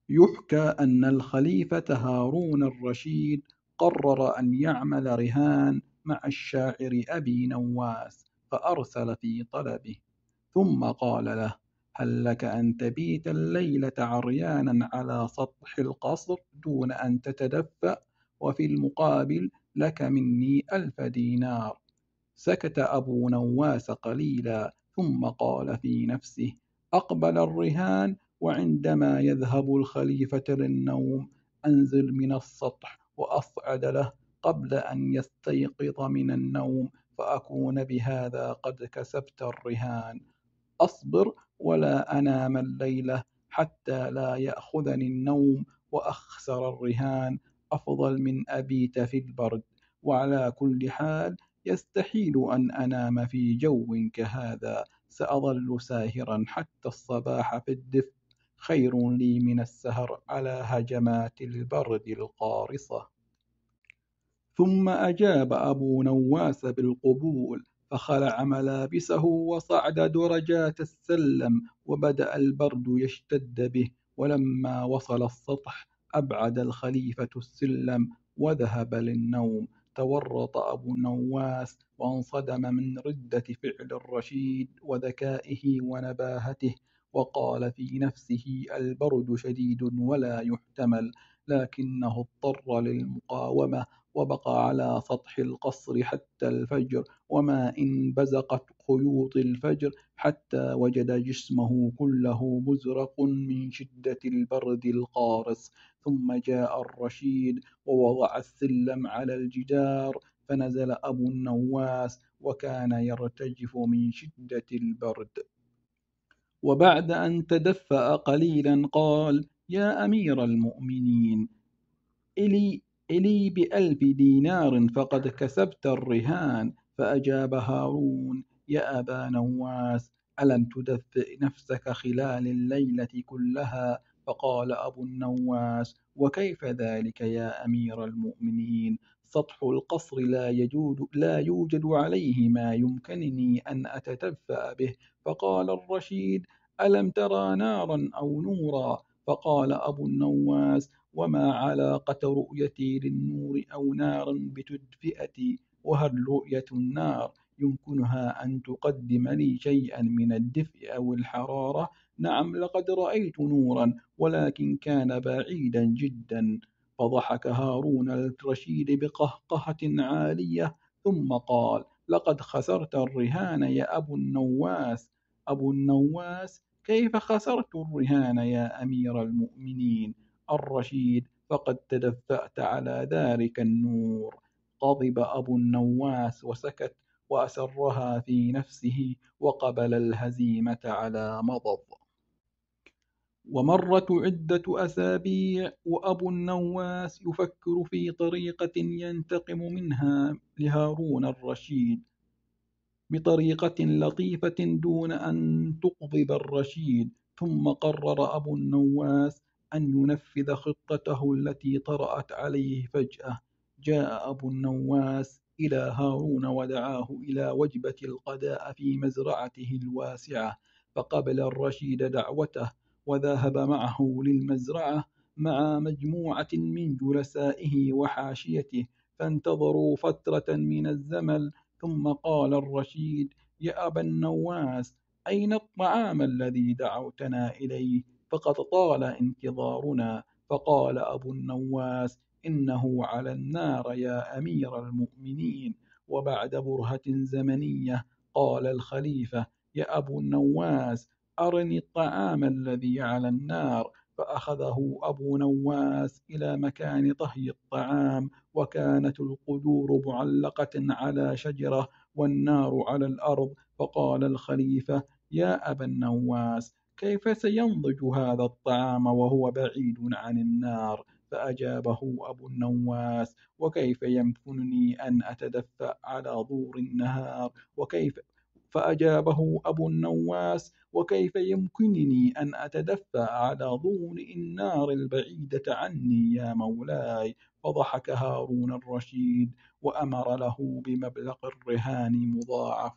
يحكى أن الخليفة هارون الرشيد قرر أن يعمل رهان مع الشاعر أبي نواس، فأرسل في طلبه، ثم قال له: هل لك أن تبيت الليلة عريانا على سطح القصر دون أن تتدفأ، وفي المقابل لك مني 1000 دينار. سكت أبو نواس قليلا ثم قال في نفسه: أقبل الرهان، وعندما يذهب الخليفة للنوم أنزل من السطح وأصعد له قبل أن يستيقظ من النوم، فأكون بهذا قد كسبت الرهان. أصبر ولا أنام الليلة حتى لا يأخذني النوم وأخسر الرهان، أفضل من أبيت في البرد. وعلى كل حال يستحيل أن أنام في جو كهذا، سأظل ساهرا حتى الصباح في الدفء، خير لي من السهر على هجمات البرد القارصة. ثم أجاب أبو نواس بالقبول، فخلع ملابسه وصعد درجات السلم، وبدأ البرد يشتد به. ولما وصل السطح أبعد الخليفة السلم وذهب للنوم. تورط أبو النواس وانصدم من ردة فعل الرشيد وذكائه ونباهته، وقال في نفسه: البرد شديد ولا يحتمل. لكنه اضطر للمقاومة وبقى على سطح القصر حتى الفجر، وما إن بزقت خيوط الفجر حتى وجد جسمه كله مزرق من شدة البرد القارس. ثم جاء الرشيد ووضع السلم على الجدار، فنزل أبو النواس وكان يرتجف من شدة البرد. وبعد أن تدفأ قليلا قال: يا أمير المؤمنين، إلي ب1000 دينار فقد كسبت الرهان. فأجاب هارون: يا أبا نواس، ألم تدفئ نفسك خلال الليلة كلها؟ فقال أبو النواس: وكيف ذلك يا أمير المؤمنين؟ سطح القصر لا يوجد عليه ما يمكنني أن أتدفأ به. فقال الرشيد: ألم ترى نارا أو نورا؟ فقال أبو النواس: وما علاقة رؤيتي للنور أو نار بتدفئتي؟ وهل رؤية النار يمكنها أن تقدم لي شيئا من الدفء أو الحرارة؟ نعم، لقد رأيت نورا، ولكن كان بعيدا جدا. فضحك هارون الرشيد بقهقهة عالية، ثم قال: لقد خسرت الرهان يا أبو النواس. أبو النواس: كيف خسرت الرهان يا أمير المؤمنين الرشيد؟ فقد تدفأت على ذلك النور. غضب أبو النواس وسكت، وأسرها في نفسه، وقبل الهزيمة على مضض. ومرت عدة أسابيع وأبو النواس يفكر في طريقة ينتقم منها لهارون الرشيد بطريقة لطيفة دون أن تغضب الرشيد. ثم قرر أبو النواس أن ينفذ خطته التي طرأت عليه فجأة. جاء أبو النواس إلى هارون ودعاه إلى وجبة الغداء في مزرعته الواسعة، فقبل الرشيد دعوته وذهب معه للمزرعة مع مجموعة من جلسائه وحاشيته، فانتظروا فترة من الزمن. ثم قال الرشيد: يا أبا النواس، أين الطعام الذي دعوتنا إليه؟ فقد طال انتظارنا. فقال أبو النواس: إنه على النار يا أمير المؤمنين. وبعد برهة زمنية قال الخليفة: يا أبو النواس، أرني الطعام الذي على النار. فأخذه أبو نواس إلى مكان طهي الطعام، وكانت القدور معلقة على شجرة والنار على الأرض. فقال الخليفة: يا أبا النواس، كيف سينضج هذا الطعام وهو بعيد عن النار؟ فأجابه أبو النواس: وكيف يمكنني أن أتدفأ على ضور النهار؟ فأجابه أبو النواس: وكيف يمكنني أن أتدفأ على ضوء النار البعيدة عني يا مولاي؟ فضحك هارون الرشيد وأمر له بمبلغ الرهان مضاعف.